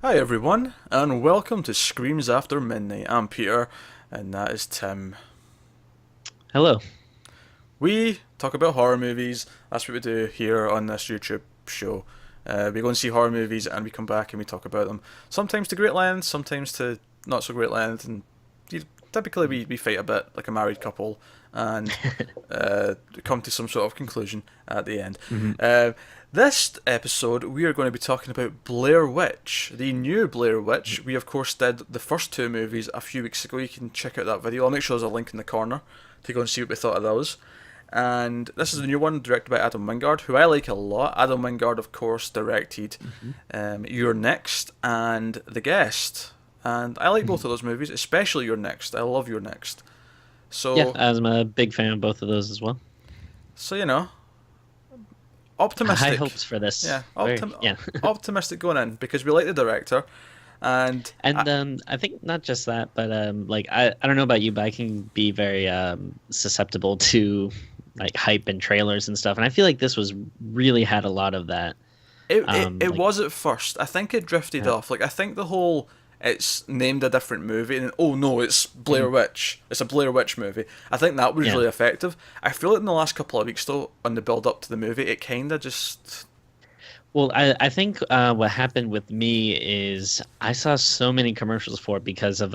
Hi everyone, and welcome to Screams After Midnight. I'm Peter, and that is Tim. Hello. We talk about horror movies. That's what we do here on this YouTube show. We go and see horror movies, and we come back and we talk about them. Sometimes to great length, sometimes to not so great length, and typically we fight a bit like a married couple, and come to some sort of conclusion at the end. hmm Uh, this episode, we are going to be talking about Blair Witch, the new Blair Witch. We, of course, did the first two movies a few weeks ago. You can check out that video. I'll make sure there's a link in the corner to go and see what we thought of those. And this is the new one, directed by Adam Wingard, who I like a lot. Adam Wingard, of course, directed hmm You're Next and The Guest. And I like both of those movies, especially You're Next. I love You're Next. Yeah, So, I'm a big fan of both of those as well. so, High optimistic. hopes for this. Yeah, Yeah. optimistic going in because we like the director, and And I think not just that, but I don't know about you, but I can be very susceptible to like hype and trailers and stuff. And I feel like this was really had a lot of that. it Like was at first. I think it drifted yeah. off. Like I think the whole it's named a different movie, and oh no, it's Blair Mhm. Witch. It's a Blair Witch movie. I think that was Yeah. really effective. I feel like in the last couple of weeks though, on the build up to the movie, it kind of just Well, I think what happened with me is I saw so many commercials for it because of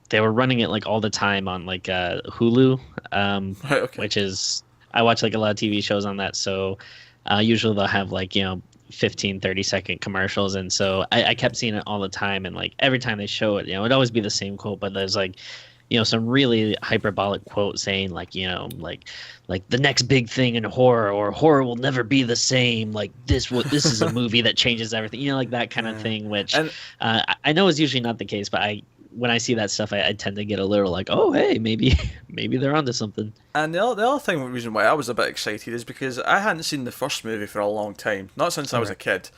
they were running it like all the time on like Hulu, right. Okay. which is I watch like a lot of TV shows on that, so usually they'll have like 15, 30-second commercials, and so I kept seeing it all the time, and like every time they show it, it'd always be the same quote, but there's like some really hyperbolic quote saying like like the next big thing in horror, or horror will never be the same, like this is a movie that changes everything, like that kind of Yeah. thing, which And I know is usually not the case, but I when I see that stuff, I tend to get a little like, oh hey, maybe maybe they're onto something. the other thing, reason why I was a bit excited is because I hadn't seen the first movie for a long time, not since I was a Okay. kid.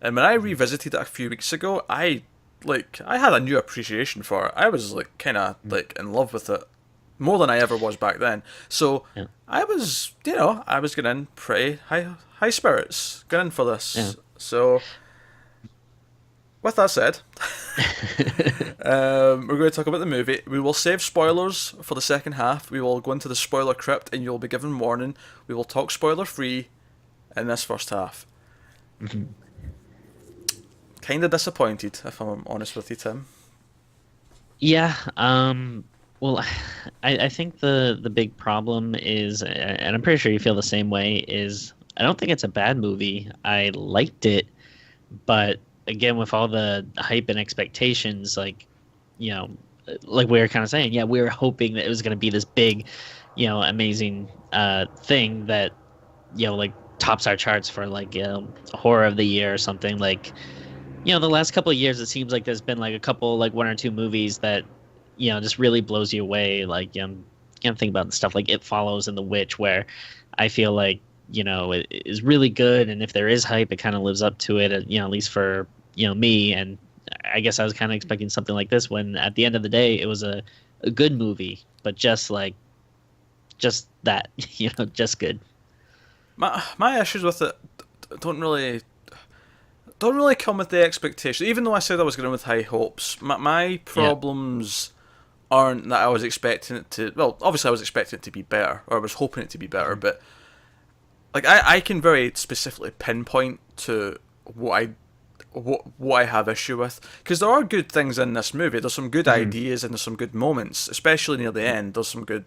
And when I revisited it a few weeks ago, I had a new appreciation for it. I was like kind of Mhm. like in love with it more than I ever was back then. So Yeah. I was getting in pretty high spirits, getting in for Yeah. this. So with that said, we're going to talk about the movie. We will save spoilers for the second half. We will go into the spoiler crypt, and you'll be given warning. We will talk spoiler free in this first half. Mhm. Kind of disappointed, if I'm honest with you, Tim. Yeah, well, I think the big problem is, and I'm pretty sure you feel the same way, is I don't think it's a bad movie. I liked it, but again, with all the hype and expectations, you know, like we were kind of saying, yeah, we were hoping that it was going to be this big, amazing thing that, like tops our charts for like, horror of the year or something. Like, the last couple of years, it seems like there's been like a couple, like one or two movies that, just really blows you away. Like, think about stuff like It Follows and The Witch, where I feel like, it is really good. And if there is hype, it kind of lives up to it, at least for, me. And I guess I was kind of expecting something like this when at the end of the day, it was a good movie, but just that, just good. My issues with it don't really come with the expectation. Even though I said I was going with high hopes, my Yeah. problems aren't that I was expecting it to. Well, obviously I was expecting it to be better, or I was hoping it to be better. Mhm. But like I can very specifically pinpoint to what I have issue with, because there are good things in this movie. There's some good Mhm. ideas and there's some good moments, especially near the end. There's some good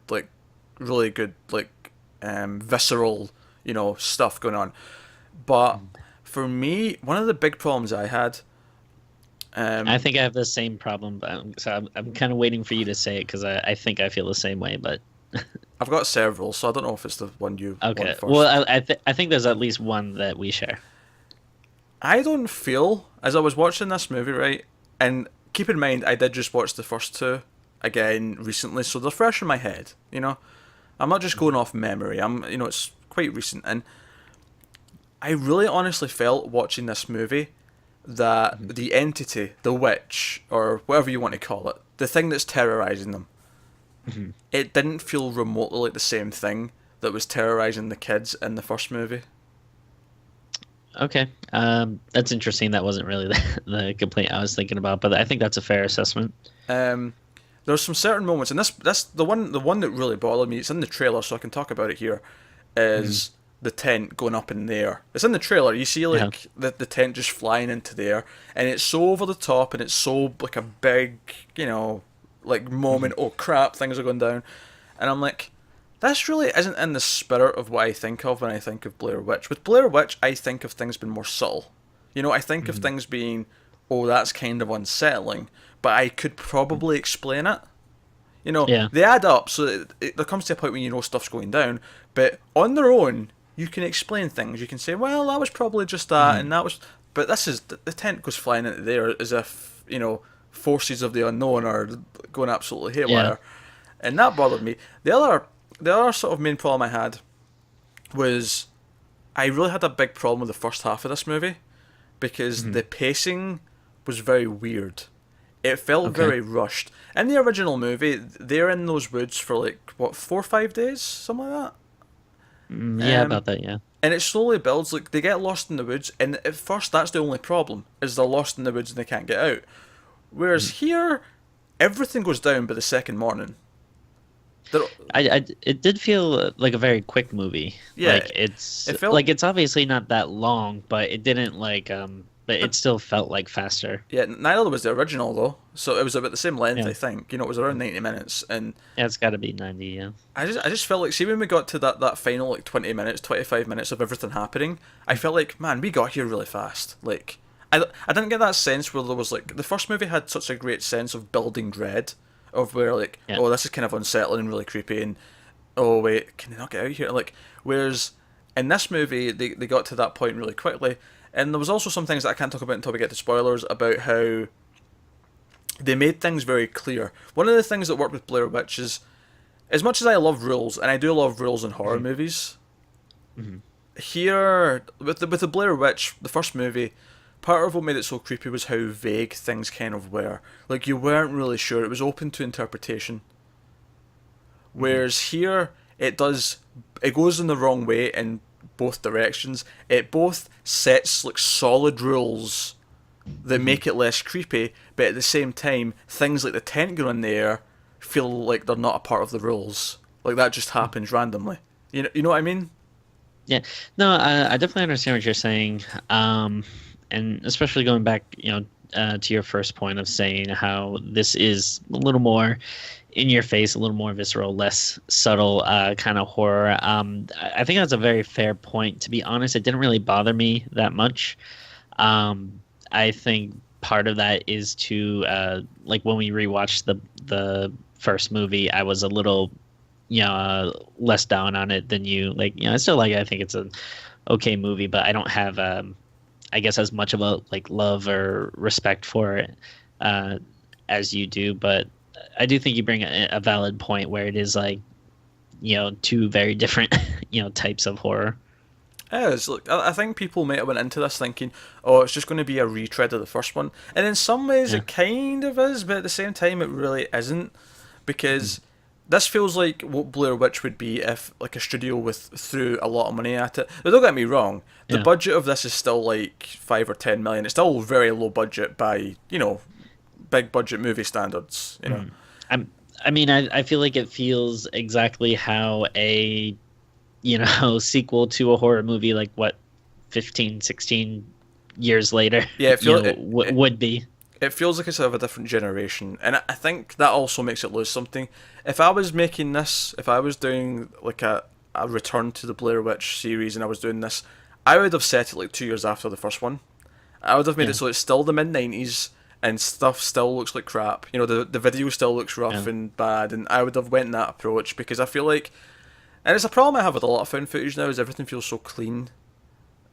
really good visceral stuff going on. But for me, one of the big problems I had, I um, think I have the same problem, but I'm kind of waiting for you to say it because I think I feel the same way. But I've got several, so I don't know if it's the one you want okay, first. well, I think there's at least one that we share. I don't feel as I was watching this movie, right? And keep in mind, I did just watch the first two again recently, so they're fresh in my head. I'm not just going off memory. It's quite recent, and I really honestly felt watching this movie that Mhm. the entity, the witch, or whatever you want to call it, the thing that's terrorizing them, Mhm. it didn't feel remotely like the same thing that was terrorizing the kids in the first movie. Okay. That's interesting. That wasn't really the complaint I was thinking about, but I think that's a fair assessment. Um, there's some certain moments, and this the one that really bothered me. It's in the trailer, so I can talk about it here. Mhm. Is the tent going up in the air? It's in the trailer. You see Yeah. like the tent just flying into the air, and it's so over the top, and it's so like a big, like Mhm. moment. Oh crap, things are going down, and I'm like, this really isn't in the spirit of what I think of when I think of Blair Witch. With Blair Witch, I think of things being more subtle. I think of Mhm. things being, oh, that's kind of unsettling, but I could probably explain it. Yeah. They add up, so there comes to a point when you know stuff's going down, but on their own, you can explain things. You can say, well, that was probably just that, Mhm. and that was. But this is the tent goes flying into there as if forces of the unknown are going absolutely Yeah. haywire, and that bothered me. The other sort of main problem I had was I really had a big problem with the first half of this movie because Mhm. the pacing was very weird. It felt Okay. very rushed. In the original movie, they're in those woods for like what 4 or 5 days, something like Yeah, that. about that. Yeah. And it slowly builds. Like they get lost in the woods, and at first that's the only problem is they're lost in the woods and they can't get out. Whereas Mhm. here, everything goes down by the second morning. They're, It did feel like a very quick movie. yeah, it felt It's obviously not that long, but it didn't but but it still felt like faster. yeah, neither was the original though. So it was about the same length, Yeah. I think. It was around 90 minutes, and Yeah, it's got to be 90. Yeah. I just felt like, see, when we got to that final like 20 minutes, 25 minutes of everything happening, I felt like, man, we got here really fast. Like I didn't get that sense where there was like the first movie had such a great sense of building dread, of where like, Yeah. oh, this is kind of unsettling and really creepy, and oh wait, can they not get out here? Like, whereas in this movie they got to that point really quickly. And there was also some things that I can't talk about until we get to spoilers about how they made things very clear. One of the things that worked with Blair Witch is, as much as I love rules, and I do love rules in horror Hmm. movies, Hmm. here with the Blair Witch, the first movie, part of what made it so creepy was how vague things kind of were. Like you weren't really sure; it was open to interpretation. Hmm. Whereas here, it goes in the wrong way in both directions. It both sets like solid rules that Hmm. make it less creepy, but at the same time, things like the tent going in the air feel like they're not a part of the rules. Like that just happens randomly. You know what I mean? Yeah. No, I definitely understand what you're saying. And especially going back, to your first point of saying how this is a little more in your face, a little more visceral, less subtle kind of horror. I think that's a very fair point. To be honest, it didn't really bother me that much. I think part of that is to like when we rewatched the first movie, I was a little less down on it than you. Like, I still like it. I think it's an okay movie, but I don't have I guess as much of a like love or respect for it uh, as you do. But I do think you bring a valid point where it is like two very different types of horror. Yeah, look, I think people might have went into this thinking, oh, it's just going to be a retread of the first one, and in some ways Yeah. it kind of is, but at the same time it really isn't, Mm. because this feels like what Blair Witch would be if like a studio with threw a lot of money at it. Now, don't get me wrong, the Yeah. budget of this is still like 5 or 10 million. It's still very low budget by big budget movie standards. Mm. I'm. I mean, I feel like it feels exactly how a sequel to a horror movie like what 15, 16 years later Yeah, it feels would be. it feels like it's of a different generation, and I think that also makes it lose something. If I was making this, if I was doing like a return to the Blair Witch series, and I was doing this, I would have set it like 2 years after the first one. I would have made it Yeah. so it's still the mid 90s and stuff still looks like crap. The video still looks rough Yeah. and bad, and I would have went that approach because I feel like, and it's a problem I have with a lot of found footage now, is everything feels so clean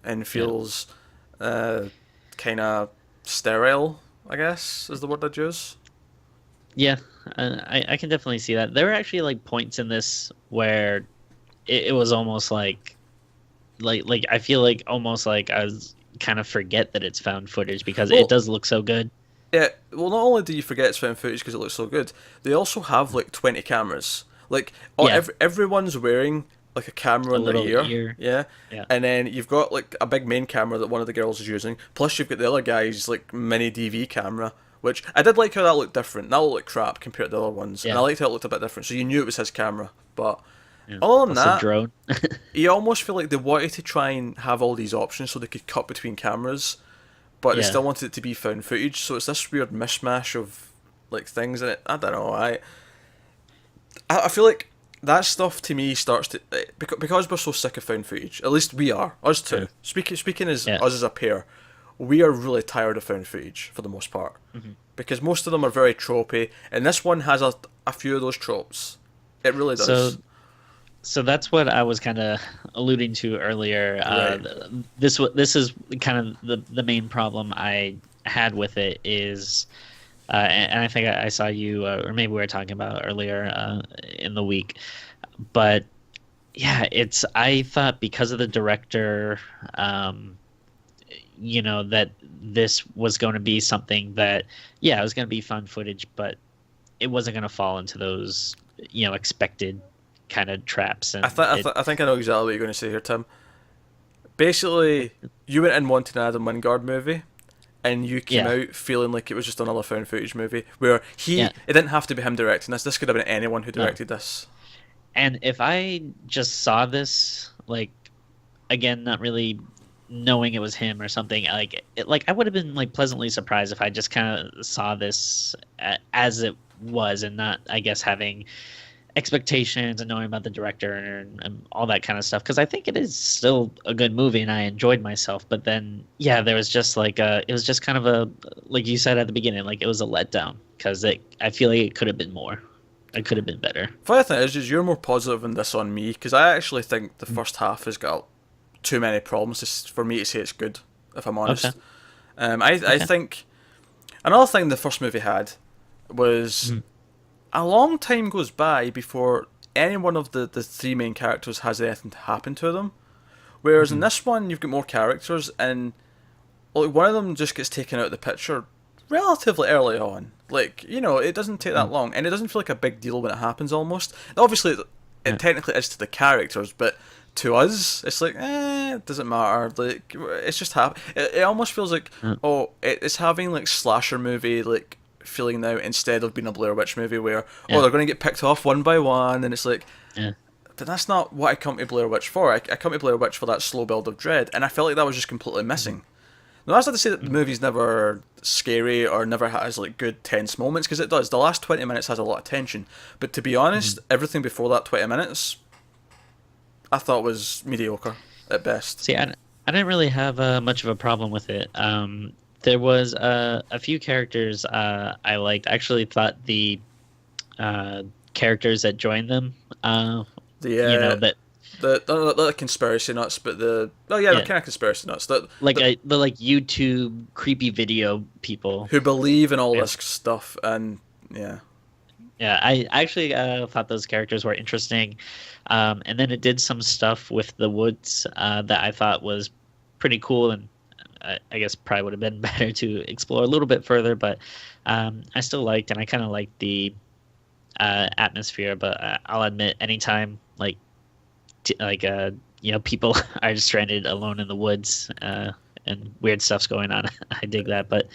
and Yeah. feels uh, kind of sterile, I guess, is the word I'd use. Yeah, I can definitely see that. There were actually like points in this where it was almost like I feel like almost like I was kind of forget that it's found footage because it Well, does look so good. yeah, well, not only do you forget it's found footage because it looks so good, they also have like 20 cameras. Like, Yeah. everyone's wearing like a camera A in their little ear, ear. yeah, Yeah. and then you've got like a big main camera that one of the girls is using. Plus, you've got the other guy's like mini DV camera, which I did like how that looked different. That looked like crap compared to the other ones, and I Yeah. liked how it looked a bit different. So you knew it was his camera, but Yeah. other than Plus a that, drone. you almost feel like they wanted to try and have all these options so they could cut between cameras, but they Yeah. still wanted it to be found footage. So it's this weird mishmash of like things in it. I don't know. I feel like that stuff to me starts to because we're so sick of found footage. At least we are, us two. Yeah. Speaking as Yeah. us as a pair, we are really tired of found footage for the most part because most of them are very tropey, and this one has a few of those tropes. It really does. So that's what I was kind of alluding to earlier. Right. This is kind of the main problem I had with it is, and I think I saw you, or maybe we were talking about earlier in the week, but yeah, I thought because of the director, that this was going to be something that, yeah, it was going to be fun footage, but it wasn't going to fall into those, expected kind of traps. And I think I know exactly what you're going to say here, Tim. Basically, you went in wanting an Adam Wingard movie, and you came out feeling like it was just another found footage movie where it didn't have to be him directing this. This could have been anyone who directed this. And if I just saw this, like, again, not really knowing it was him or something, like I would have been like pleasantly surprised if I just kind of saw this as it was, and not, I guess, having expectations and knowing about the director and all that kind of stuff, because I think it is still a good movie and I enjoyed myself. But then there was just like it was just kind of a, like you said at the beginning, like it was a letdown, because I feel like it could have been more. It could have been better. Funny thing is you're more positive in this on me, because I actually think the first half has got too many problems for me to say it's good, if I'm honest. Okay. I think another thing the first movie had was a long time goes by before any one of the three main characters has anything to happen to them. Whereas in this one, you've got more characters, and like one of them just gets taken out of the picture relatively early on. Like, it doesn't take that long, and it doesn't feel like a big deal when it happens almost. Obviously, it technically is to the characters, but to us, it's like, it doesn't matter. Like, it's just it almost feels like, it's having like slasher movie, like, feeling now instead of being a Blair Witch movie where they're going to get picked off one by one, and it's like, but that's not what I come to Blair Witch for. I come to Blair Witch for that slow build of dread, and I felt like that was just completely missing. Now, that's not to say that the movie's never scary or never has like good tense moments, because it does. The last 20 minutes has a lot of tension, but to be honest, everything before that 20 minutes I thought was mediocre at best. See, I didn't really have much of a problem with it. There was a few characters I liked. I actually thought the characters that joined them, the conspiracy nuts, but they're kind of conspiracy nuts. The YouTube creepy video people who believe in all this stuff, and I actually thought those characters were interesting, and then it did some stuff with the woods that I thought was pretty cool, and I guess probably would have been better to explore a little bit further, but I still liked, and I kind of liked the atmosphere. But I'll admit, anytime people are stranded alone in the woods and weird stuff's going on, I dig that. But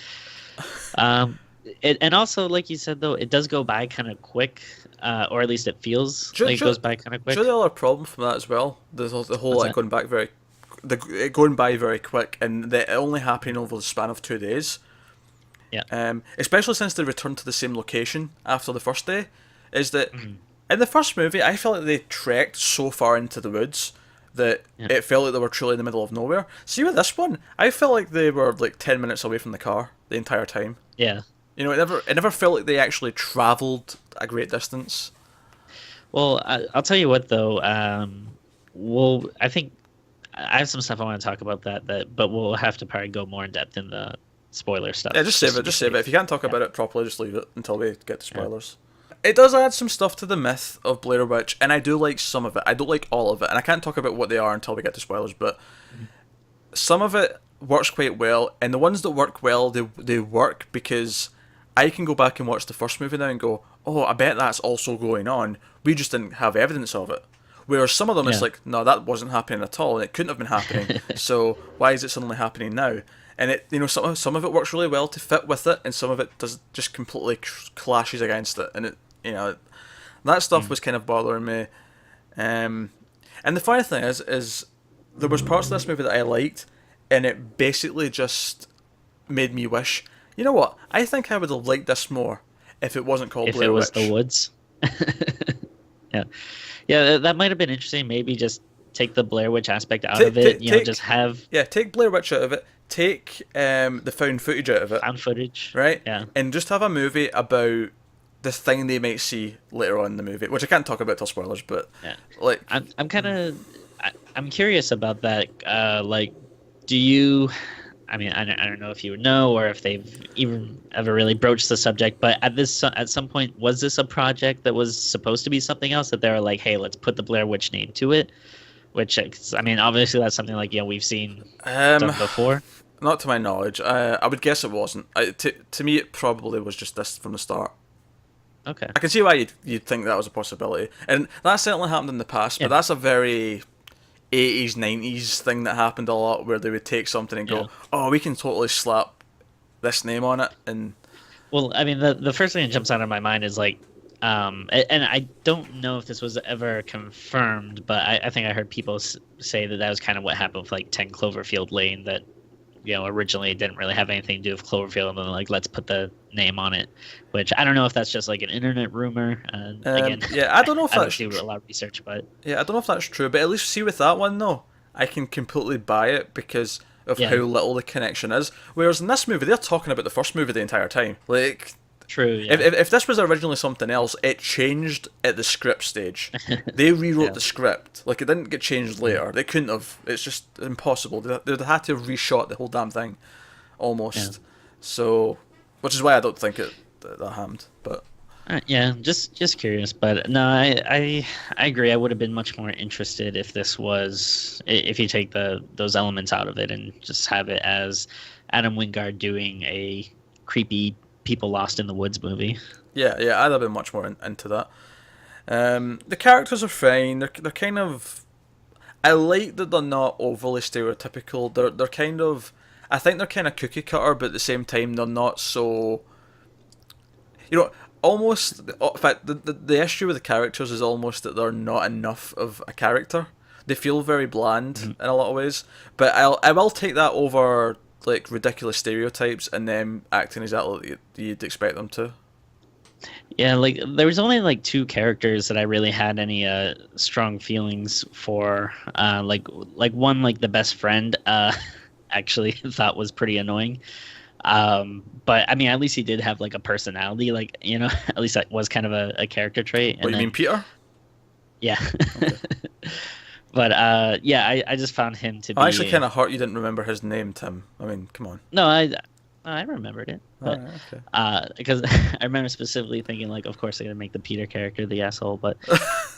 and also, like you said, though, it does go by kind of quick, or at least it feels like it goes by kind of quick. Sure, the other problem from that as well, the whole going back going by very quick, and it only happening over the span of 2 days. Yeah. Especially since they returned to the same location after the first day, is that in the first movie I felt like they trekked so far into the woods that it felt like they were truly in the middle of nowhere. See, with this one, I felt like they were like 10 minutes away from the car the entire time. Yeah. It never felt like they actually travelled a great distance. Well, I'll tell you what, though. I think I have some stuff I want to talk about but we'll have to probably go more in depth in the spoiler stuff. Yeah, just save it. If you can't talk about it properly, just leave it until we get to spoilers. It does add some stuff to the myth of Blair Witch, and I do like some of it. I don't like all of it, and I can't talk about what they are until we get to spoilers, but some of it works quite well, and the ones that work well, they work because I can go back and watch the first movie now and go, oh, I bet that's also going on. We just didn't have evidence of it. Whereas some of them, it's Yeah. like, no, that wasn't happening at all, and it couldn't have been happening. So why is it suddenly happening now? And it, some of it works really well to fit with it, and some of it does just completely clashes against it, and that stuff Mm. was kind of bothering me. And the funny thing is there was parts of this movie that I liked, and it basically just made me wish, you know what? I think I would have liked this more if it wasn't called If it Blair was Witch. the woods. Yeah. Yeah, that might have been interesting. Maybe just take the Blair Witch aspect out of it. Take Just have take Blair Witch out of it. Take the found footage out of it, found footage. right? Yeah. And just have a movie about the thing they might see later on in the movie, which I can't talk about till spoilers, but Yeah. like, I'm kind of I'm curious about that. Like, do you? I mean, I don't know if you would know or if they've even ever really broached the subject, but at some point, was this a project that was supposed to be something else that they were like, hey, let's put the Blair Witch name to it? Which, I mean, obviously that's something like we've seen done before. not to my knowledge. I would guess it wasn't. To me, it probably was just this from the start. Okay. I can see why you'd think that was a possibility, and that certainly happened in the past. But Yeah. that's a very 80s, 90s thing that happened a lot, where they would take something and Yeah. go, "Oh, we can totally slap this name on it," and Well, I mean, the first thing that jumps out of my mind is like, and I don't know if this was ever confirmed, but I think I heard people say that was kind of what happened with like 10 Cloverfield Lane, that originally it didn't really have anything to do with Cloverfield, and then like let's put the name on it, which I don't know if that's just like an internet rumor. Again, yeah, I don't know if I don't that's do a lot of research, but yeah, I don't know if that's true, but at least see with that one though, I can completely buy it because of Yeah. how little the connection is. Whereas in this movie, they're talking about the first movie the entire time. Like, true. Yeah. if this was originally something else, it changed at the script stage. They rewrote Yeah. the script. Like, it didn't get changed later. They couldn't have. It's just impossible. They'd had to have reshot the whole damn thing, almost. Yeah. So, which is why I don't think that happened. But Yeah, just curious, but no, I agree. I would have been much more interested if this was if you take those elements out of it and just have it as Adam Wingard doing a creepy people lost in the woods movie. yeah, I'd have been much more into that. The characters are fine. They're kind of. I like that they're not overly stereotypical. They're kind of. I think they're kind of cookie cutter, but at the same time they're not so. Almost. In fact, the issue with the characters is almost that they're not enough of a character. They feel very bland in a lot of ways, but I will take that over like ridiculous stereotypes and them acting exactly like you'd expect them to. Yeah, like there was only like two characters that I really had any strong feelings for. Like one, like the best friend, actually thought was pretty annoying. But I mean, at least he did have like a personality, like at least that was kind of a character trait. What, you mean Peter? Yeah. Okay. But yeah, I just found him to be. I actually kind of hurt you didn't remember his name, Tim. I mean, come on. No, I remembered it, but Alright, okay. because I remember specifically thinking like, of course they're gonna make the Peter character the asshole, but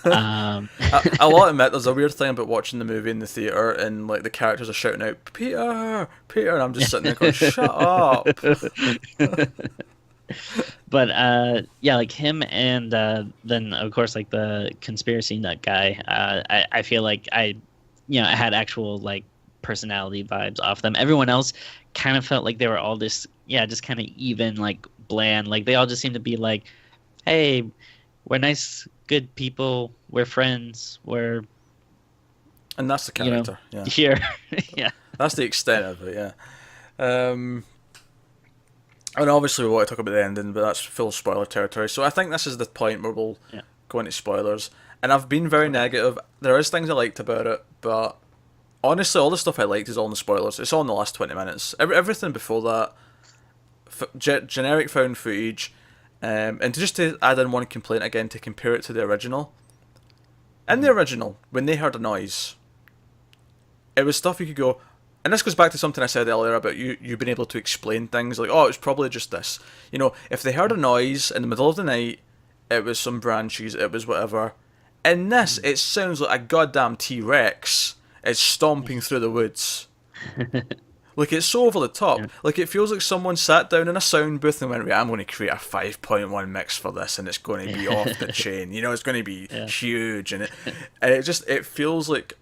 I'll admit there's a weird thing about watching the movie in the theater and like the characters are shouting out Peter, Peter, and I'm just sitting there going, shut up. But yeah, like him and then of course like the conspiracy nut guy. I feel like I had actual like personality vibes off them. Everyone else kind of felt like they were all just kind of even, like bland. Like they all just seemed to be like, hey, we're nice, good people, we're friends, we're And that's the character. Yeah, here. Yeah. that's the extent of it. Yeah. And obviously we want to talk about the ending, but that's full spoiler territory. So I think this is the point where we'll go into spoilers. And I've been very negative. There is things I liked about it, but honestly, all the stuff I liked is all in the spoilers. It's all in the last 20 minutes. Everything before that, generic found footage, and just to add in one complaint again, to compare it to the original. In the original, when they heard a noise, it was stuff you could go, and this goes back to something I said earlier about you being able to explain things, like, oh, it's probably just this. If they heard a noise in the middle of the night, it was some branches, it was whatever. In this, it sounds like a goddamn T-Rex is stomping through the woods. Like, it's so over the top. Yeah. Like, it feels like someone sat down in a sound booth and went, right, I'm going to create a 5.1 mix for this, and it's going to be off the chain. You know, it's going to be huge, and it feels like.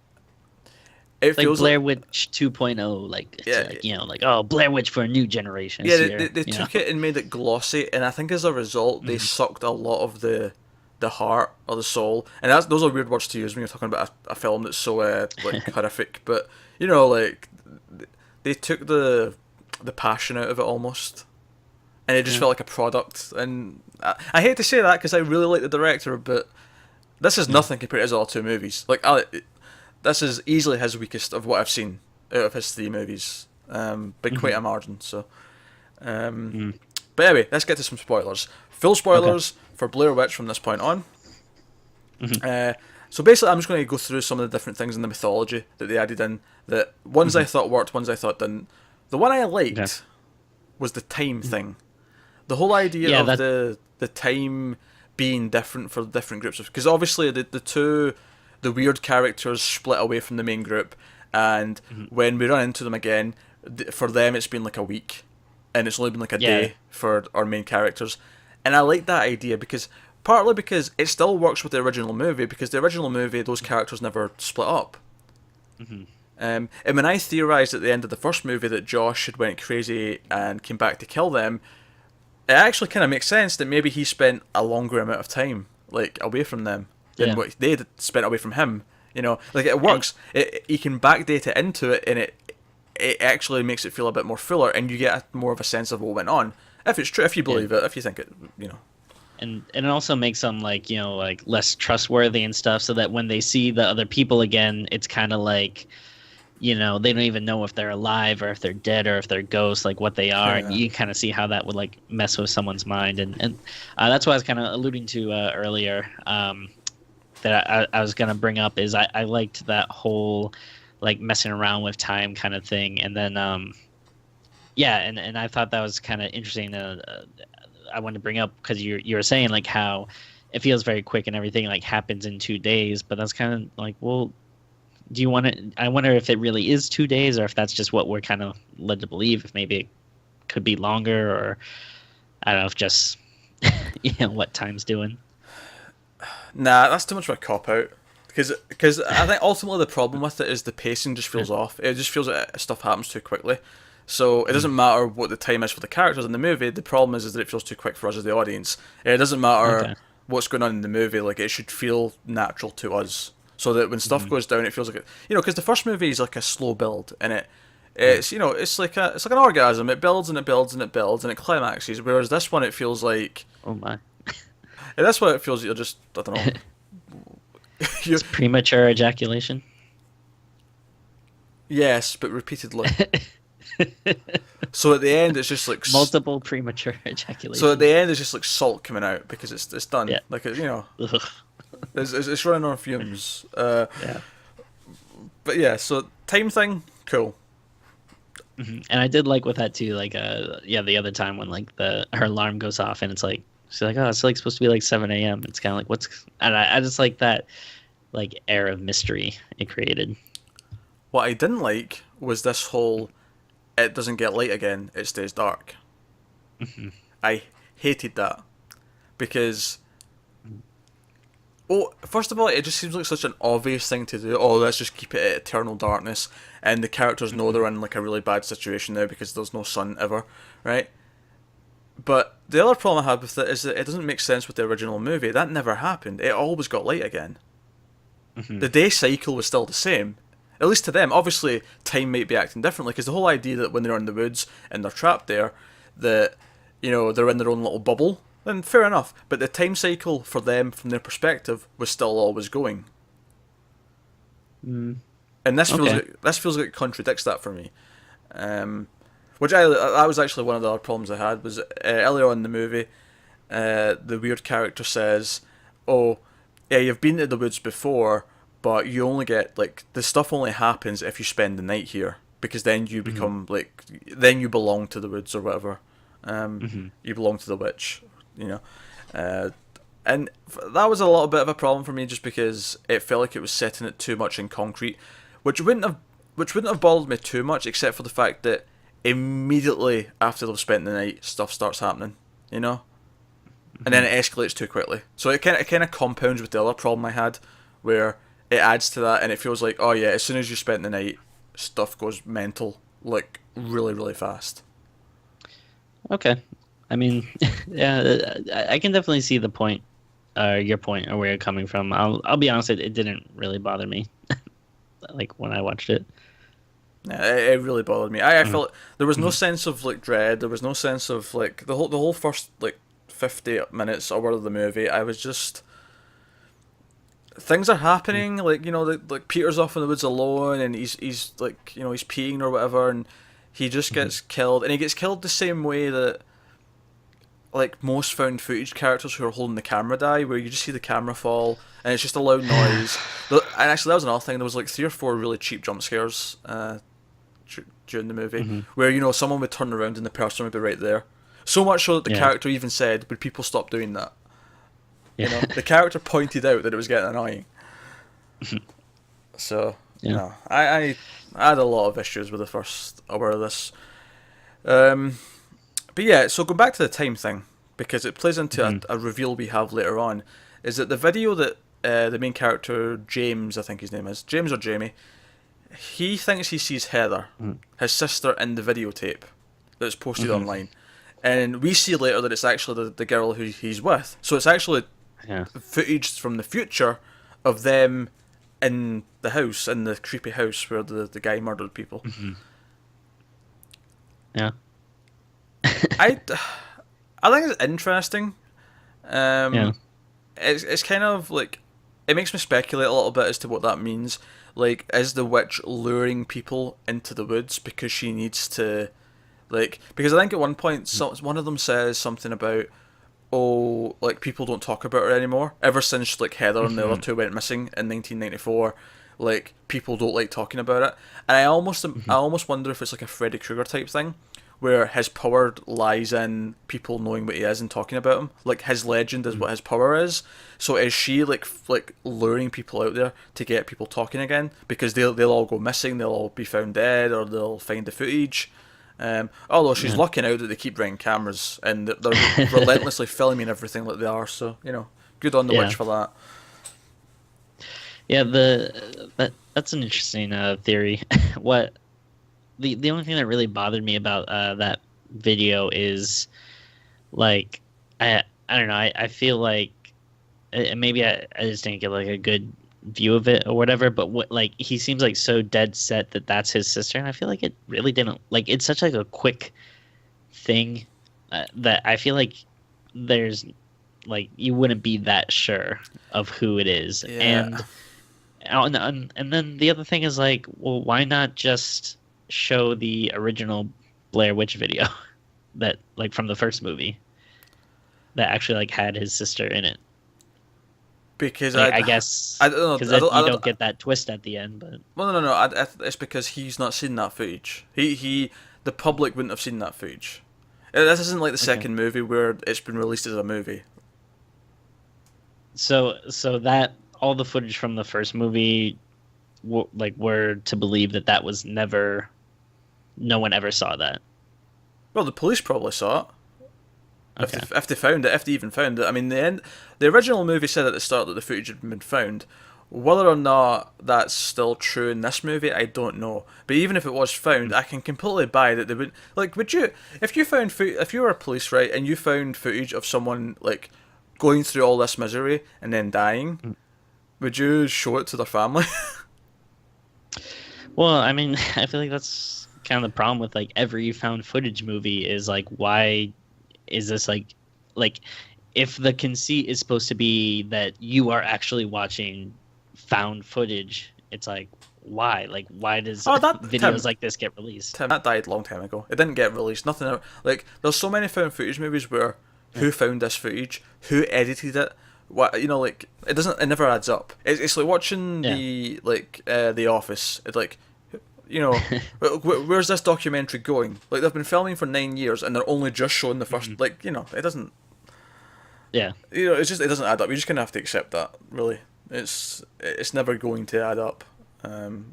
It like feels Blair like, Witch 2.0, like, it's yeah, like, like, oh, Blair Witch for a new generation. yeah. Here, They took it and made it glossy, and I think as a result, they sucked a lot of the heart or the soul. And those are weird words to use when you're talking about a film that's so like horrific. But you know, like they took the passion out of it almost, and it just felt like a product. And I hate to say that because I really like the director, but this is nothing compared to his other two movies. Like this is easily his weakest of what I've seen out of his three movies, by quite a margin. So, but anyway, let's get to some spoilers. Full spoilers for Blair Witch from this point on. So basically, I'm just going to go through some of the different things in the mythology that they added in. That ones I thought worked, ones I thought didn't. The one I liked was the time thing. The whole idea of the time being different for different groups, because obviously the weird characters split away from the main group, and when we run into them again, for them it's been like a week, and it's only been like a day for our main characters. And I like that idea partly because it still works with the original movie, because the original movie those characters never split up. And when I theorised at the end of the first movie that Josh had went crazy and came back to kill them, it actually kind of makes sense that maybe he spent a longer amount of time like away from them than what they had spent away from him. You know, like it works. You can backdate it into it, and it actually makes it feel a bit more fuller, and you get more of a sense of what went on. If it's true, if you believe it, if you think it, you know. And it also makes them like less trustworthy and stuff, so that when they see the other people again, it's kind of like, they don't even know if they're alive or if they're dead or if they're ghosts, like what they are. And you kind of see how that would like mess with someone's mind, and that's what I was kind of alluding to earlier. That I was gonna bring up is I liked that whole like messing around with time kind of thing, and then and I thought that was kind of interesting. I wanted to bring up because you were saying like how it feels very quick and everything like happens in 2 days, but that's kind of like, well, do you want to? I wonder if it really is 2 days, or if that's just what we're kind of led to believe. If maybe it could be longer, or I don't know if just what time's doing. Nah, that's too much of a cop out. Because I think ultimately the problem with it is the pacing just feels off. It just feels like stuff happens too quickly. So it doesn't matter what the time is for the characters in the movie. The problem is that it feels too quick for us as the audience. It doesn't matter what's going on in the movie. Like, it should feel natural to us, so that when stuff goes down, it feels like it. Because the first movie is like a slow build, and it's it's like an orgasm. It builds and it builds and it builds and it climaxes. Whereas this one, it feels like, oh my. And that's what it feels like. You're just, I don't know. It's premature ejaculation. Yes, but repeatedly. So at the end, it's just like multiple premature ejaculation. So at the end, it's just like salt coming out because it's done. Yeah. Like it's running on fumes. But yeah, so time thing, cool. And I did like with that too. Like the other time when like her alarm goes off and it's like, she's like, oh, it's like supposed to be like 7 a.m. It's kind of like, and I just like that like air of mystery it created. What I didn't like was this whole, it doesn't get light again, it stays dark. I hated that. Because, first of all, it just seems like such an obvious thing to do. Oh, let's just keep it at eternal darkness. And the characters know they're in like a really bad situation now because there's no sun ever, right? But the other problem I had with it is that it doesn't make sense with the original movie. That never happened. It always got light again. The day cycle was still the same. At least to them. Obviously, time might be acting differently, because the whole idea that when they're in the woods and they're trapped there, that, they're in their own little bubble, then fair enough. But the time cycle for them, from their perspective, was still always going. And this feels like it contradicts that for me. Which that was actually one of the other problems I had, was earlier on in the movie, the weird character says, oh, yeah, you've been to the woods before, but you only get, like, the stuff only happens if you spend the night here, because then you become, like, then you belong to the woods or whatever. You belong to the witch, and that was a little bit of a problem for me, just because it felt like it was setting it too much in concrete, which wouldn't have which wouldn't have bothered me too much, except for the fact that immediately after they've spent the night, stuff starts happening, you know, and then it escalates too quickly. So it kind of compounds with the other problem I had, where it adds to that, and it feels like, oh yeah, as soon as you spent the night, stuff goes mental, like really really fast. Okay. I mean, yeah, I can definitely see the point, your point, or where you're coming from. I'll be honest, it didn't really bother me, like when I watched it. Yeah, it really bothered me. I felt there was no sense of like dread. There was no sense of like the whole first like 50 minutes or word of the movie. I was just things are happening. Like like Peter's off in the woods alone, and he's like he's peeing or whatever, and he just gets killed, and he gets killed the same way that like most found footage characters who are holding the camera die, where you just see the camera fall and it's just a loud noise. And actually, that was another thing. There was like 3 or 4 really cheap jump scares during the movie, where someone would turn around and the person would be right there. So much so that the character even said, "Would people stop doing that?" Yeah. The character pointed out that it was getting annoying. So no, I had a lot of issues with the first hour of this. But yeah, so going back to the time thing, because it plays into a reveal we have later on, is that the video that the main character, James, I think his name is, James or Jamie, he thinks he sees Heather, his sister, in the videotape that's posted online. And we see later that it's actually the girl who he's with. So it's actually footage from the future of them in the house, in the creepy house where the guy murdered people. Yeah. I think it's interesting. It's kind of like, it makes me speculate a little bit as to what that means. Like, is the witch luring people into the woods because she needs to, like, because I think at one point one of them says something about, oh, like, people don't talk about her anymore. Ever since like Heather and the other two went missing in 1994, like, people don't like talking about it. And I almost wonder if it's like a Freddy Krueger type thing, where his power lies in people knowing what he is and talking about him. Like, his legend is what his power is. So is she like luring people out there to get people talking again? Because they'll all go missing, they'll all be found dead, or they'll find the footage. Although she's lucking out that they keep bringing cameras and they're relentlessly filming everything like they are. So good on the witch for that. Yeah, that's an interesting theory. What the only thing that really bothered me about that video is, like, I don't know, I feel like maybe I just didn't get like a good view of it or whatever, but like, he seems like so dead set that that's his sister, and I feel like it really didn't, like, it's such like a quick thing that I feel like there's like, you wouldn't be that sure of who it is. And then the other thing is, like, well, why not just show the original Blair Witch video that, like, from the first movie that actually like had his sister in it? Because like, I guess I don't know, because you don't get that twist at the end. But no, it's because he's not seen that footage. The public wouldn't have seen that footage. This isn't like the second movie where it's been released as a movie. So that all the footage from the first movie, we're to believe that was never, no one ever saw that. Well, the police probably saw it. Okay. If they found it, if they even found it. I mean, the original movie said at the start that the footage had been found. Whether or not that's still true in this movie, I don't know. But even if it was found, I can completely buy that they would. Like, would you, if you were a police, right, and you found footage of someone like going through all this misery and then dying, would you show it to their family? Well, I mean, I feel like that's kind of the problem with like every found footage movie is like, why is this like if the conceit is supposed to be that you are actually watching found footage, it's like, why? Like, why does videos like this get released? Tim, that died a long time ago. It didn't get released. Nothing ever, like, there's so many found footage movies where who found this footage, who edited it, what, like, it never adds up. It's like watching The Office. It's like, where's this documentary going? Like, they've been filming for 9 years and they're only just showing the first, like, it doesn't. Yeah. It's just, it doesn't add up. You just kind of have to accept that, really. It's never going to add up,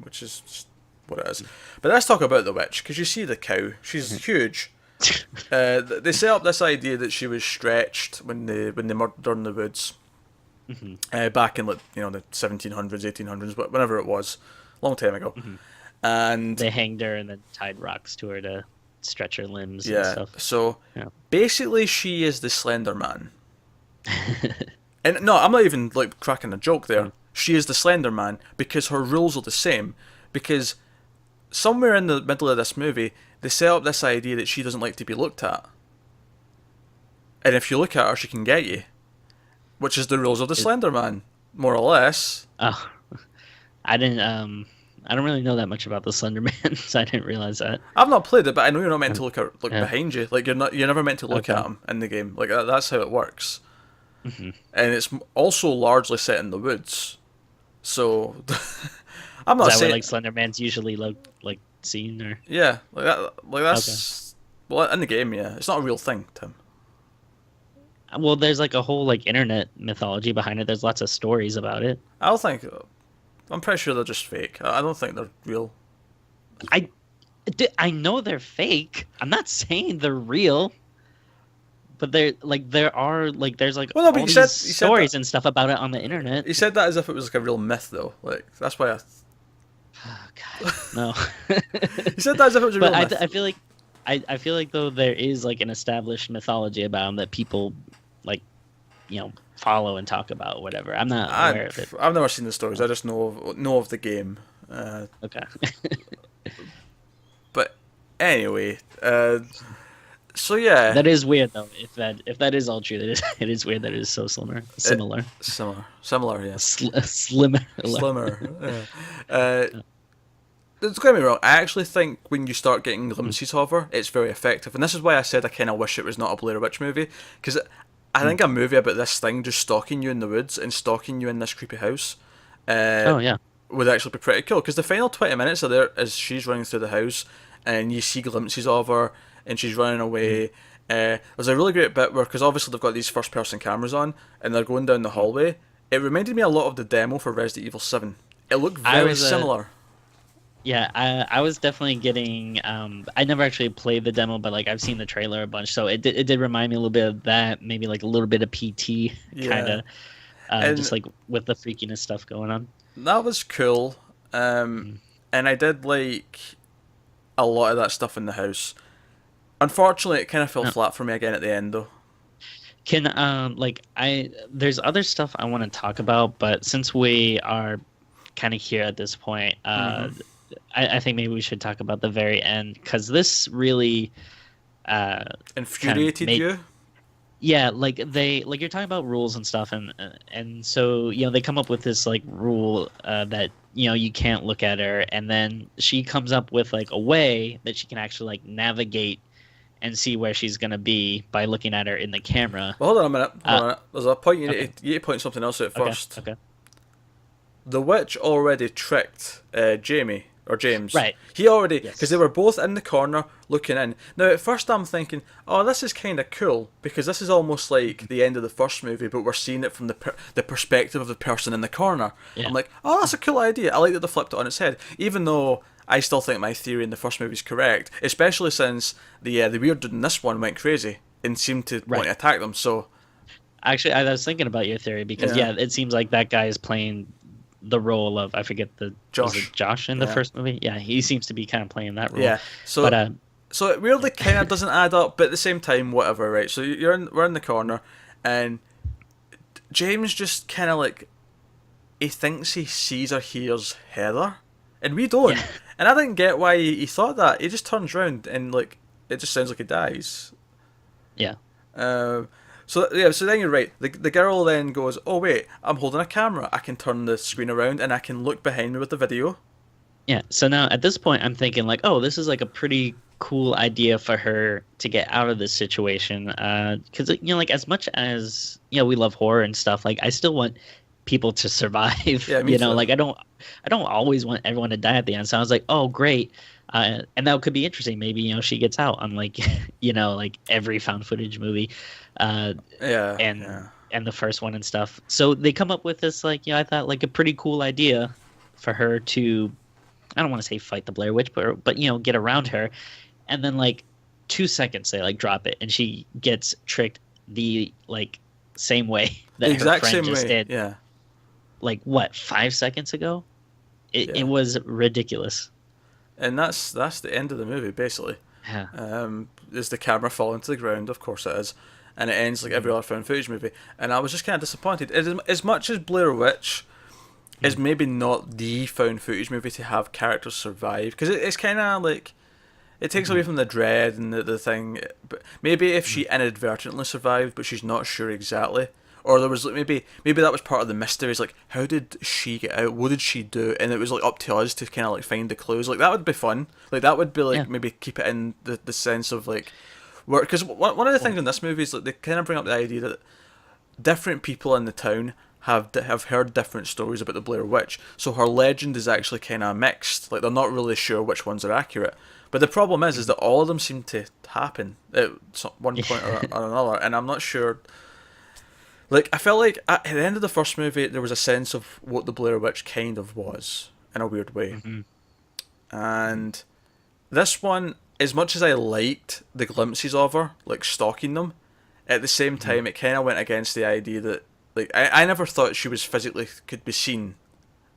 which is just what it is. But let's talk about the witch, because you see the cow. She's huge. They set up this idea that she was stretched when they murdered her in the woods, back in, like, you know, the 1700s, 1800s, whenever it was, long time ago. And they hanged her and then tied rocks to her to stretch her limbs and stuff. So basically, she is the Slender Man. And no, I'm not even like cracking a joke there. She is the Slender Man because her rules are the same. Because somewhere in the middle of this movie, they set up this idea that she doesn't like to be looked at. And if you look at her, she can get you. Which is the rules of the Slender Man, more or less. Oh, I don't really know that much about the Slender Man, so I didn't realize that. I've not played it, but I know you're not meant to look behind you. Like, you're never meant to look at him in the game. Like, that's how it works. And it's also largely set in the woods. So I'm not saying... Is that where, like, Slender Man's usually like seen, or... Yeah, that's well, in the game, yeah. It's not a real thing, Tim. Well, there's like a whole like internet mythology behind it. There's lots of stories about it. I'm pretty sure they're just fake. I don't think they're real. I know they're fake. I'm not saying they're real. But there are there's like all these stories and stuff about it on the internet. He said that as if it was like a real myth, though. Like, that's why Oh God, no. He said that as if it was a real myth. I feel like though there is like an established mythology about him that people like, you know, follow and talk about, or whatever. I'm not aware of it. I've never seen the stories. I just know of the game. Okay. But anyway, so yeah, that is weird though. If that is all true, it is weird that it is so similar. Similar, yeah. Slimmer. Yeah. Don't get me wrong, I actually think when you start getting glimpses of her, it's very effective. And this is why I said I kind of wish it was not a Blair Witch movie. Because I think a movie about this thing just stalking you in the woods and stalking you in this creepy house would actually be pretty cool. Because the final 20 minutes are there as she's running through the house and you see glimpses of her and she's running away. There's a really great bit where, because obviously they've got these first-person cameras on and they're going down the hallway. It reminded me a lot of the demo for Resident Evil 7. It looked very similar. Yeah, I was definitely getting. I never actually played the demo, but like I've seen the trailer a bunch, so it did remind me a little bit of that. Maybe like a little bit of PT, kind of, just like with the freakiness stuff going on. That was cool, and I did like a lot of that stuff in the house. Unfortunately, it kind of fell flat for me again at the end, though. There's other stuff I want to talk about, but since we are kind of here at this point, I think maybe we should talk about the very end, because this really infuriated you. Yeah, like you're talking about rules and stuff, and so, you know, they come up with this like rule that, you know, you can't look at her, and then she comes up with like a way that she can actually like navigate and see where she's gonna be by looking at her in the camera. Well, hold on a minute. There's a point you need to point something else out first. Okay. The witch already tricked James. Right. He already, because they were both in the corner looking in. Now, at first I'm thinking, oh, this is kind of cool, because this is almost like the end of the first movie, but we're seeing it from the perspective of the person in the corner. Yeah. I'm like, oh, that's a cool idea. I like that they flipped it on its head, even though I still think my theory in the first movie is correct, especially since the weird dude in this one went crazy and seemed to want to attack them. So, actually, I was thinking about your theory, because it seems like that guy is playing the role of, I forget Josh in the first movie. Yeah, he seems to be kind of playing that role. Yeah, so it weirdly kind of doesn't add up, but at the same time, whatever, right? So we're in the corner, and James just kind of like, he thinks he sees or hears Heather, and we don't. Yeah. And I didn't get why he thought that. He just turns around and like, it just sounds like he dies. Yeah. So then you're right. The girl then goes, oh wait, I'm holding a camera. I can turn the screen around and I can look behind me with the video. Yeah. So now at this point, I'm thinking like, oh, this is like a pretty cool idea for her to get out of this situation. Because, you know, like, as much as, you know, we love horror and stuff, like, I still want people to survive. Yeah, you know, like, I don't always want everyone to die at the end. So I was like, oh, great. And that could be interesting. Maybe, you know, she gets out, unlike, you know, like every found footage movie. And the first one and stuff. So they come up with this, like, you know, I thought like a pretty cool idea for her to I don't want to say fight the Blair Witch, but get around her, and then like 2 seconds they like drop it, and she gets tricked the like same way The that her exact friend same just way. did. Yeah. Like what, 5 seconds ago? It Yeah. it was ridiculous. And that's the end of the movie basically. Yeah. Is the camera falling to the ground? Of course it is, and it ends like every other found footage movie. And I was just kind of disappointed. As much as Blair Witch is maybe not the found footage movie to have characters survive, because it's kind of like it takes away from the dread and the thing. But maybe if she inadvertently survived, but she's not sure exactly. Or there was like maybe that was part of the mystery. Is like, how did she get out? What did she do? And it was like up to us to kind of like find the clues. Like that would be fun. Like that would be like Yeah. maybe keep it in the sense of like work. Because one of the things in this movie is like they kind of bring up the idea that different people in the town have heard different stories about the Blair Witch. So her legend is actually kind of mixed. Like they're not really sure which ones are accurate. But the problem is that all of them seem to happen at one point or another, and I'm not sure. Like, I felt like at the end of the first movie, there was a sense of what the Blair Witch kind of was, in a weird way. And this one, as much as I liked the glimpses of her, like stalking them, at the same time, it kind of went against the idea that, like, I never thought she was physically could be seen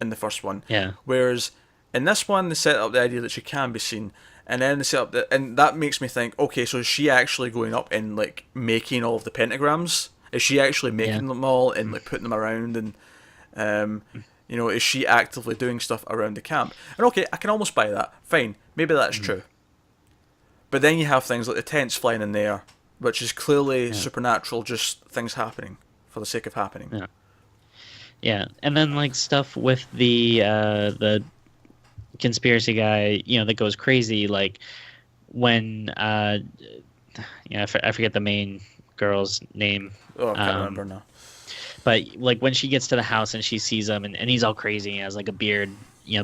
in the first one. Yeah. Whereas in this one, they set up the idea that she can be seen. And then they set up and that makes me think, okay, so is she actually going up and like making all of the pentagrams? Is she actually making them all and like putting them around and is she actively doing stuff around the camp? And okay, I can almost buy that. Fine, maybe that's true. But then you have things like the tents flying in the air, which is clearly supernatural, just things happening for the sake of happening. Yeah. Yeah, and then like stuff with the conspiracy guy, that goes crazy, like when I forget the main girl's name. Oh, I can't remember now. But like when she gets to the house and she sees him and he's all crazy, he has like a beard,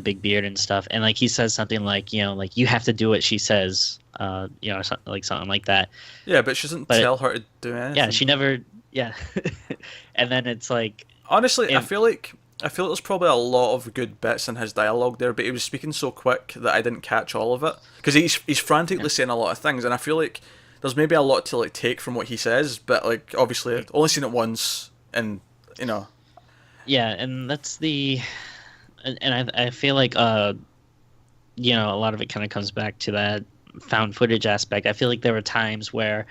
big beard and stuff, and like he says something like, like you have to do what she says, or something like that. Yeah, but she doesn't tell her to do anything. Yeah, she never. Yeah, and then it's like. Honestly, I feel like there's probably a lot of good bits in his dialogue there, but he was speaking so quick that I didn't catch all of it because he's frantically saying a lot of things, and I feel like there's maybe a lot to like take from what he says, but like obviously I've only seen it once, and Yeah, and that's and I feel like a lot of it kind of comes back to that found footage aspect. I feel like there were times where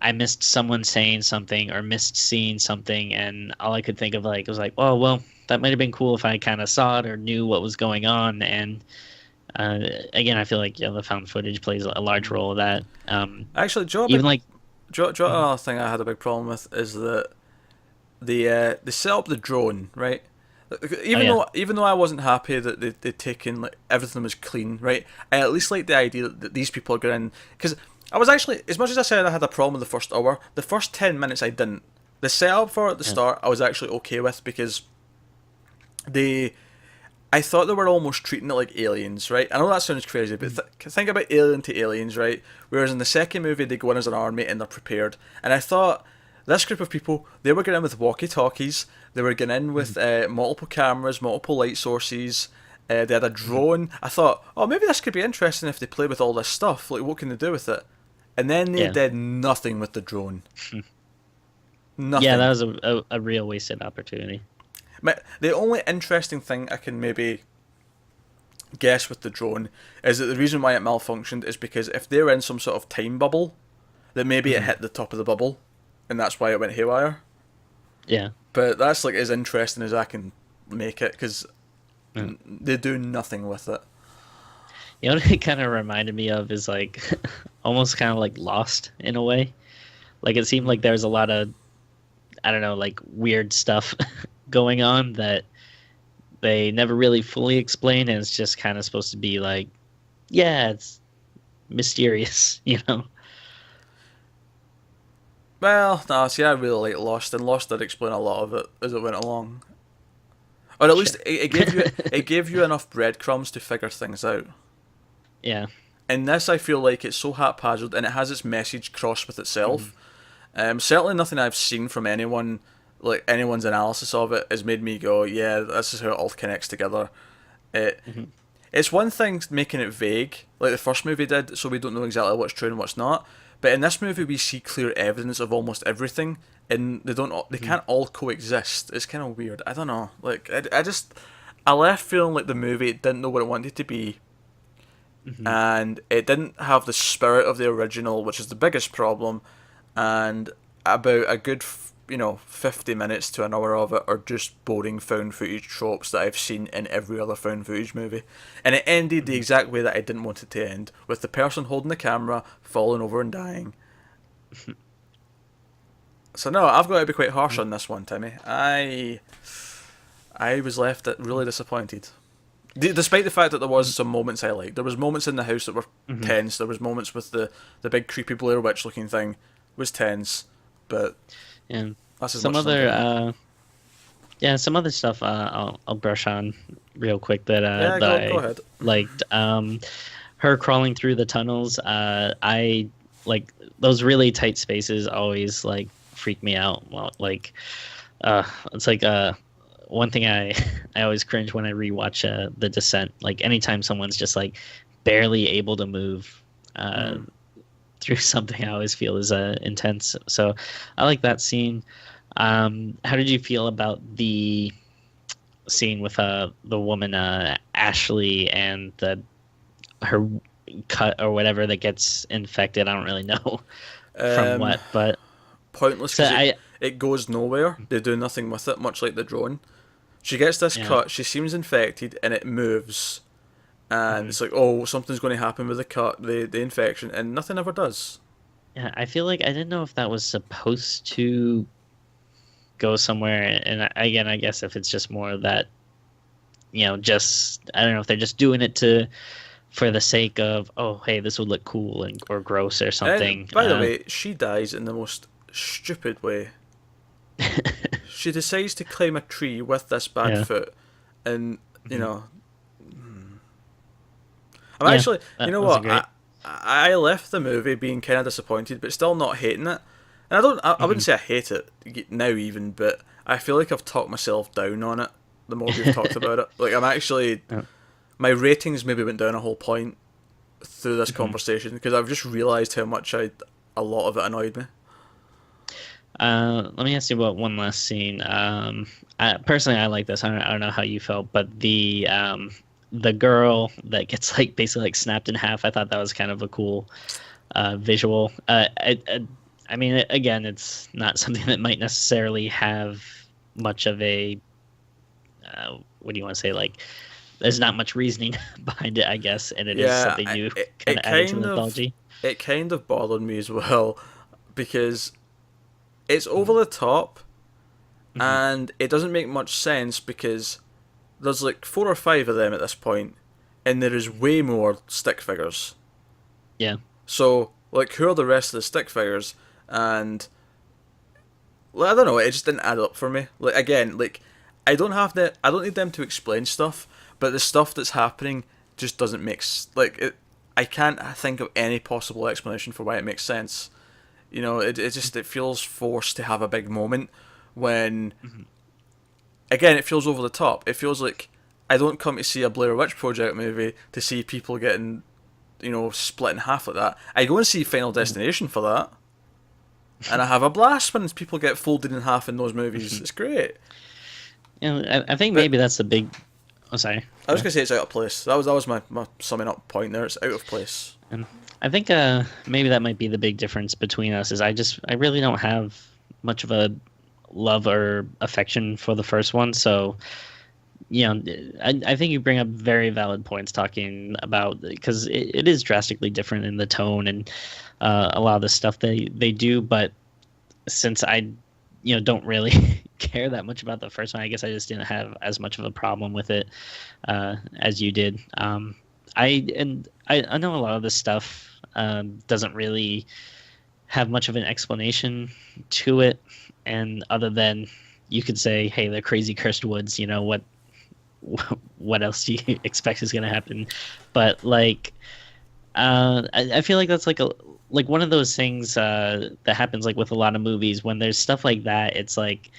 I missed someone saying something or missed seeing something, and all I could think of was like, oh well, that might have been cool if I kind of saw it or knew what was going on. And again, I feel like the found footage plays a large role of that. Actually, Joe, another thing I had a big problem with is that they set up the drone, right? Even though I wasn't happy that they'd taken like everything was clean, right? I at least like the idea that these people are going, because I was actually, as much as I said I had a problem with the first hour, the first 10 minutes I didn't. The setup for it at the start I was actually okay with, because I thought they were almost treating it like Aliens, right? I know that sounds crazy, but think about Alien to Aliens, right? Whereas in the second movie they go in as an army and they're prepared. And I thought this group of people, they were getting in with walkie-talkies, they were getting in with multiple cameras, multiple light sources, they had a drone. I thought, oh, maybe this could be interesting if they play with all this stuff. Like, what can they do with it? And then they did nothing with the drone. Nothing. Yeah, that was a real wasted opportunity. The only interesting thing I can maybe guess with the drone is that the reason why it malfunctioned is because if they're in some sort of time bubble, that maybe it hit the top of the bubble, and that's why it went haywire. Yeah. But that's like as interesting as I can make it, because they do nothing with it. What it kind of reminded me of is like almost kind of like Lost in a way. Like it seemed like there was a lot of, I don't know, like weird stuff going on that they never really fully explained, and it's just kind of supposed to be like, yeah, it's mysterious, Well, no, see, I really like Lost, and Lost did explain a lot of it as it went along. Or at least it gave you enough breadcrumbs to figure things out. Yeah. In this, I feel like it's so haphazard, and it has its message crossed with itself. Certainly nothing I've seen from anyone, like anyone's analysis of it, has made me go, yeah, this is how it all connects together. it's one thing making it vague, like the first movie did, so we don't know exactly what's true and what's not. But in this movie, we see clear evidence of almost everything, and they can't all coexist. It's kind of weird. I don't know. Like I left feeling like the movie didn't know what it wanted to be, and it didn't have the spirit of the original, which is the biggest problem. And about a good 50 minutes to an hour of it are just boring found footage tropes that I've seen in every other found footage movie. And it ended the exact way that I didn't want it to end, with the person holding the camera falling over and dying. So no, I've got to be quite harsh on this one, Timmy. I was left really disappointed. Despite the fact that there was some moments I liked. There was moments in the house that were tense. There was moments with the big creepy Blair Witch looking thing was tense. But and that's as some much other some other stuff I'll brush on real quick that go ahead. Liked. Her crawling through the tunnels. I like those really tight spaces. Always like freak me out. Well, like it's like one thing I always cringe when I rewatch The Descent. Like anytime someone's just like barely able to move through something, I always feel is intense. So I like that scene. How did you feel about the scene with the woman Ashley and her cut or whatever that gets infected? I don't really know from what, but pointless. So it goes nowhere. They do nothing with it, much like the drone. She gets this cut, she seems infected, and it moves. And it's like, oh, something's going to happen with the cut, the infection, and nothing ever does. Yeah, I feel like I didn't know if that was supposed to go somewhere. And again, I guess if it's just more that, just, I don't know if they're just doing it for the sake of, oh, hey, this would look cool or gross or something. And by the way, she dies in the most stupid way. She decides to climb a tree with this bad foot, and I'm actually, you know what? I left the movie being kind of disappointed, but still not hating it. And I wouldn't say I hate it now even, but I feel like I've talked myself down on it the more we've talked about it. Like I'm actually, my ratings maybe went down a whole point through this conversation because I've just realised how much a lot of it annoyed me. Let me ask you about one last scene. Personally, I like this. I don't know how you felt, but the girl that gets like basically like snapped in half, I thought that was kind of a cool visual. I mean, again, it's not something that might necessarily have much of a what do you want to say? Like, there's not much reasoning behind it, I guess, and it is something new kind of added to the mythology. It kind of bothered me as well because it's over the top, and it doesn't make much sense because there's like 4 or 5 of them at this point, and there is way more stick figures. Yeah. So, like, who are the rest of the stick figures? And well, I don't know. It just didn't add up for me. Like again, like I don't need them to explain stuff, but the stuff that's happening just doesn't make I can't think of any possible explanation for why it makes sense. It feels forced to have a big moment when, again, it feels over the top. It feels like I don't come to see a Blair Witch Project movie to see people getting, split in half like that. I go and see Final Destination for that. And I have a blast when people get folded in half in those movies. It's great. I think maybe that's the big... Oh, sorry. I was going to say it's out of place. That was my summing up point there. It's out of place. I think maybe that might be the big difference between us is I really don't have much of a love or affection for the first one. So, I think you bring up very valid points talking about, because it is drastically different in the tone and a lot of the stuff they do. But since I, don't really care that much about the first one, I guess I just didn't have as much of a problem with it as you did. I know a lot of this stuff doesn't really have much of an explanation to it, and other than you could say, hey, they're crazy cursed woods, what else do you expect is going to happen? But like I feel like that's like one of those things that happens like with a lot of movies when there's stuff like that. It's like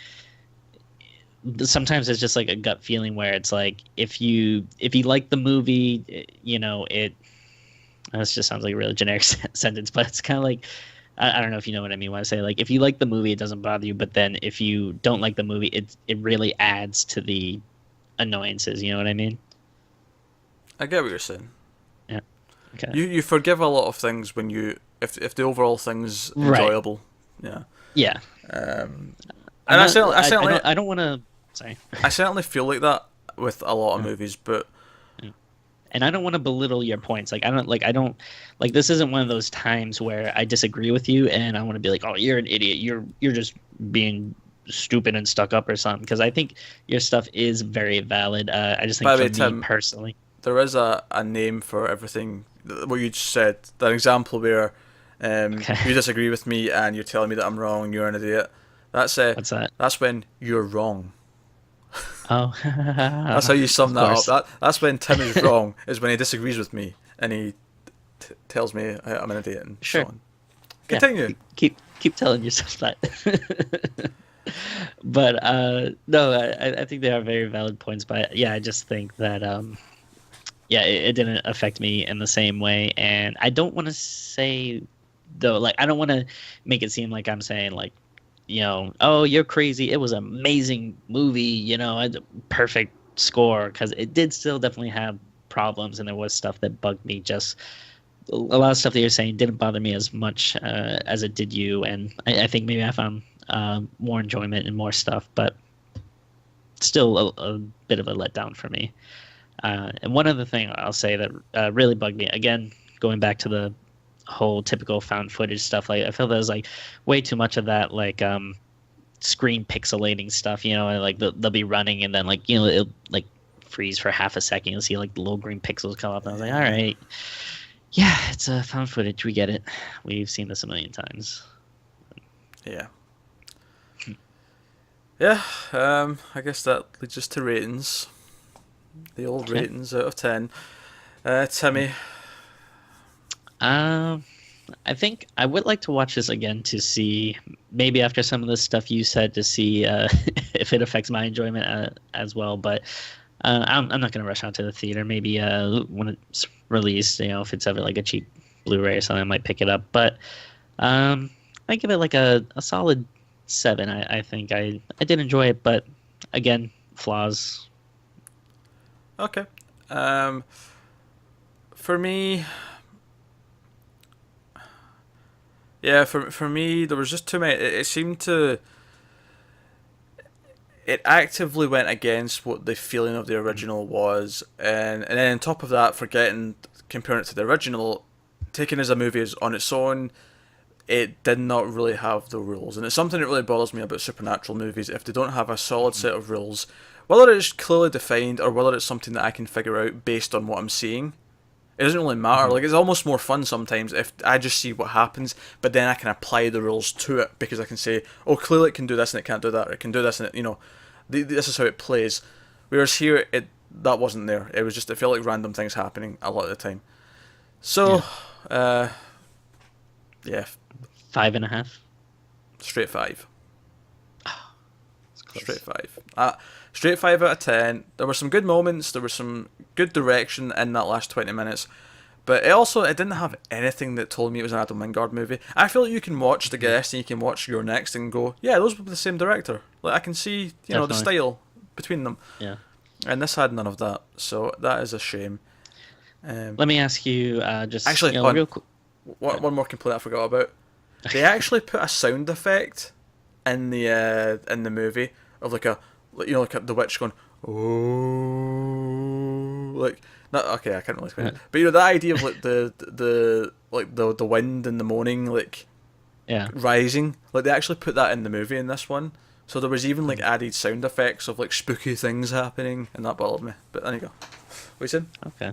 sometimes it's just like a gut feeling where it's like if you like the movie, it. This just sounds like a really generic sentence, but it's kind of like I don't know if you know what I mean when I say like if you like the movie, it doesn't bother you, but then if you don't like the movie, it really adds to the annoyances. You know what I mean? I get what you're saying. Yeah. Okay. You forgive a lot of things when you if the overall thing's Right. enjoyable. Yeah. Yeah. And I don't want to. Sorry. I certainly feel like that with a lot of movies, but And I don't want to belittle your points. Like I don't like this isn't one of those times where I disagree with you and I want to be like, oh, you're an idiot. You're just being stupid and stuck up or something. Because I think your stuff is very valid. I just think by for the me way, Tim, personally, there is a name for everything. What you just said, that example where okay. you disagree with me and you're telling me that I'm wrong, you're an idiot. That's What's that? That's when you're wrong. Oh, That's how you sum of that course. up. That's when Tim is wrong, is when he disagrees with me and he tells me I'm an idiot and Sure. so on. Yeah, Continue. keep telling yourself that. But no, I think they are very valid points. But yeah, I just think that yeah, it didn't affect me in the same way, and I don't want to say though, like I don't want to make it seem like I'm saying like, oh, you're crazy. It was an amazing movie, perfect score, because it did still definitely have problems, and there was stuff that bugged me. Just a lot of stuff that you're saying didn't bother me as much as it did you, and I think maybe I found more enjoyment and more stuff, but still a bit of a letdown for me. And one other thing I'll say that really bugged me, again, going back to the whole typical found footage stuff, like I feel there's like way too much of that, like screen pixelating stuff, and like they'll be running and then like it'll like freeze for half a second, you'll see like the little green pixels come up, and I was like, all right, yeah, it's a found footage, we get it, we've seen this a million times. Yeah. Yeah, I guess that leads us to ratings. The old Okay. ratings out of 10. Timmy. I think I would like to watch this again to see, maybe after some of the stuff you said, to see if it affects my enjoyment as well. But I'm not going to rush out to the theater. Maybe when it's released, if it's ever like a cheap Blu-ray or something, I might pick it up. But I give it like a solid 7. I think I did enjoy it, but again, flaws. Okay. For me, yeah, for me, there was just too many. It seemed to. It actively went against what the feeling of the original was, and then on top of that, forgetting comparing it to the original, taken as a movie as on its own, it did not really have the rules, and it's something that really bothers me about supernatural movies. If they don't have a solid set of rules, whether it's clearly defined or whether it's something that I can figure out based on what I'm seeing, it doesn't really matter. Like, it's almost more fun sometimes if I just see what happens, but then I can apply the rules to it because I can say, oh, clearly it can do this and it can't do that, or it can do this and it, this is how it plays. Whereas here, that wasn't there. It was just, it felt like random things happening a lot of the time. So, yeah, 5.5. straight 5. It's close. Straight 5. Straight 5 out of 10. There were some good moments. There was some good direction in that last 20 minutes. But it didn't have anything that told me it was an Adam Wingard movie. I feel like you can watch The Guest and you can watch Your Next and go, yeah, those were the same director. Like, I can see, the Definitely. style between them. Yeah. And this had none of that. So that is a shame. Let me ask you, just Actually, real quick. one more complaint I forgot about. They actually put a sound effect in the movie of like the witch going, oh, like, not okay, I can't really explain it, but the idea of like the wind in the morning, like, Yeah. rising, like they actually put that in the movie in this one, so there was even like added sound effects of like spooky things happening, and that bothered me. But there you go. What you saying? Okay.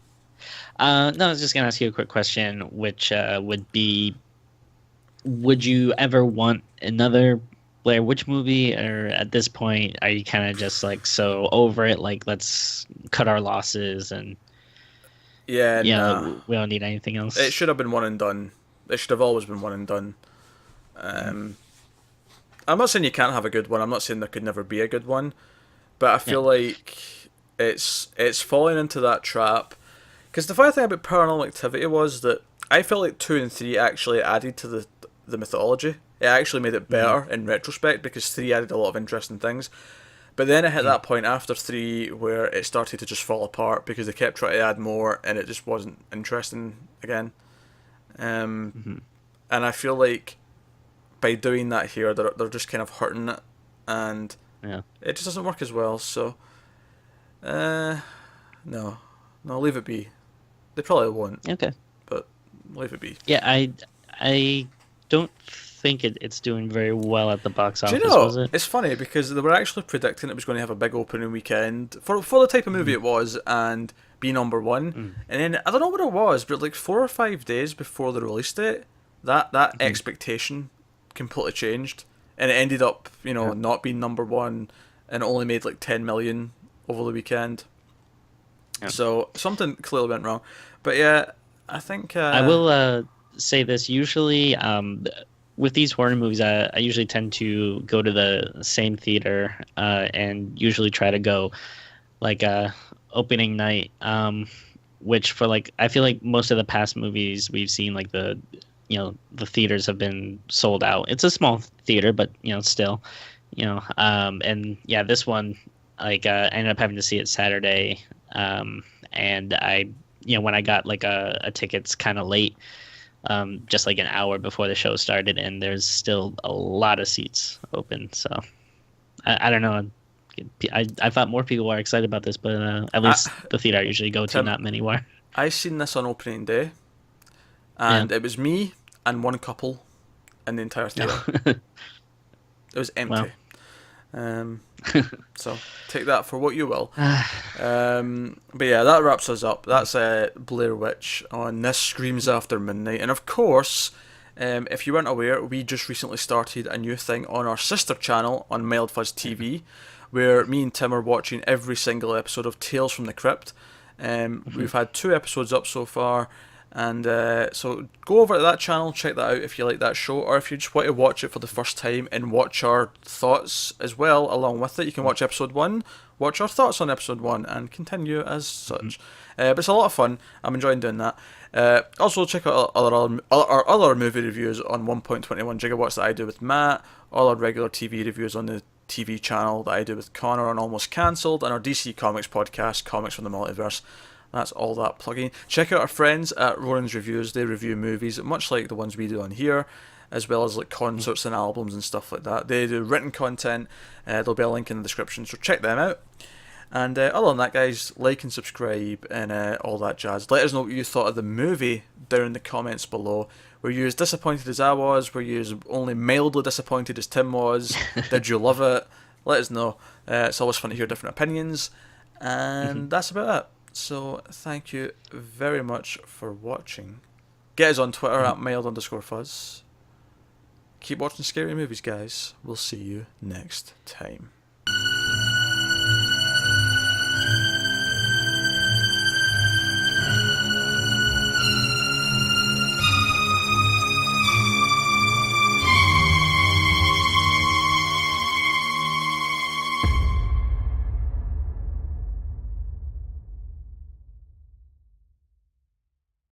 No, I was just gonna ask you a quick question, which would be, would you ever want another Blair Witch movie, or at this point are you kind of just like so over it, like let's cut our losses and Yeah, nah. we don't need anything else? It should have been one and done. It should have always been one and done. I'm not saying you can't have a good one. I'm not saying there could never be a good one. but I Yeah. feel like it's falling into that trap. Because the funny thing about Paranormal Activity was that I felt like 2 and 3 actually added to the mythology. It actually made it better in retrospect because 3 added a lot of interesting things. But then it hit that point after 3 where it started to just fall apart because they kept trying to add more and it just wasn't interesting again. And I feel like by doing that here, they're just kind of hurting it, and Yeah. it just doesn't work as well. So, no, leave it be. They probably won't, Okay. but leave it be. Yeah, I don't think it's doing very well at the box Do office, you know, was it? it's funny because they were actually predicting it was going to have a big opening weekend for the type of movie it was and be number one. And then I don't know what it was, but like 4 or 5 days before the release date, that expectation completely changed, and it ended up not being number one, and it only made like 10 million over the weekend. Yeah. So something clearly went wrong. But yeah, I think I will say this. Usually, with these horror movies, I usually tend to go to the same theater and usually try to go like opening night. Which for like I feel like most of the past movies we've seen, like the theaters have been sold out. It's a small theater, but still, and yeah, this one like I ended up having to see it Saturday, and I when I got like a tickets kind of late, just like an hour before the show started, and there's still a lot of seats open. So I don't know. I thought more people were excited about this, but at least the theater I usually go to, Tim, not many were. I seen this on opening day, and it was me and one couple in the entire theater. It was empty. Wow. So take that for what you will. But yeah, that wraps us up. That's Blair Witch on This Screams After Midnight. And of course, if you weren't aware, we just recently started a new thing on our sister channel on Mild Fuzz TV, where me and Tim are watching every single episode of Tales from the Crypt. We've had 2 episodes up so far, and so go over to that channel, check that out if you like that show, or if you just want to watch it for the first time and watch our thoughts as well along with it. You can watch episode 1, watch our thoughts on episode 1, and continue as such. But it's a lot of fun. I'm enjoying doing that. Also check out our other movie reviews on 1.21 Gigawatts that I do with Matt, all our regular TV reviews on the TV channel that I do with Connor on Almost Cancelled, and our DC Comics podcast, Comics from the Multiverse. That's all that plugging. Check out our friends at Roran's Reviews. They review movies, much like the ones we do on here, as well as like concerts and albums and stuff like that. They do written content. There'll be a link in the description, so check them out. And other than that, guys, like and subscribe and all that jazz. Let us know what you thought of the movie down in the comments below. Were you as disappointed as I was? Were you as only mildly disappointed as Tim was? Did you love it? Let us know. It's always fun to hear different opinions. And that's about it. So thank you very much for watching. Get us on Twitter at mild_fuzz. Keep watching scary movies, guys. We'll see you next time.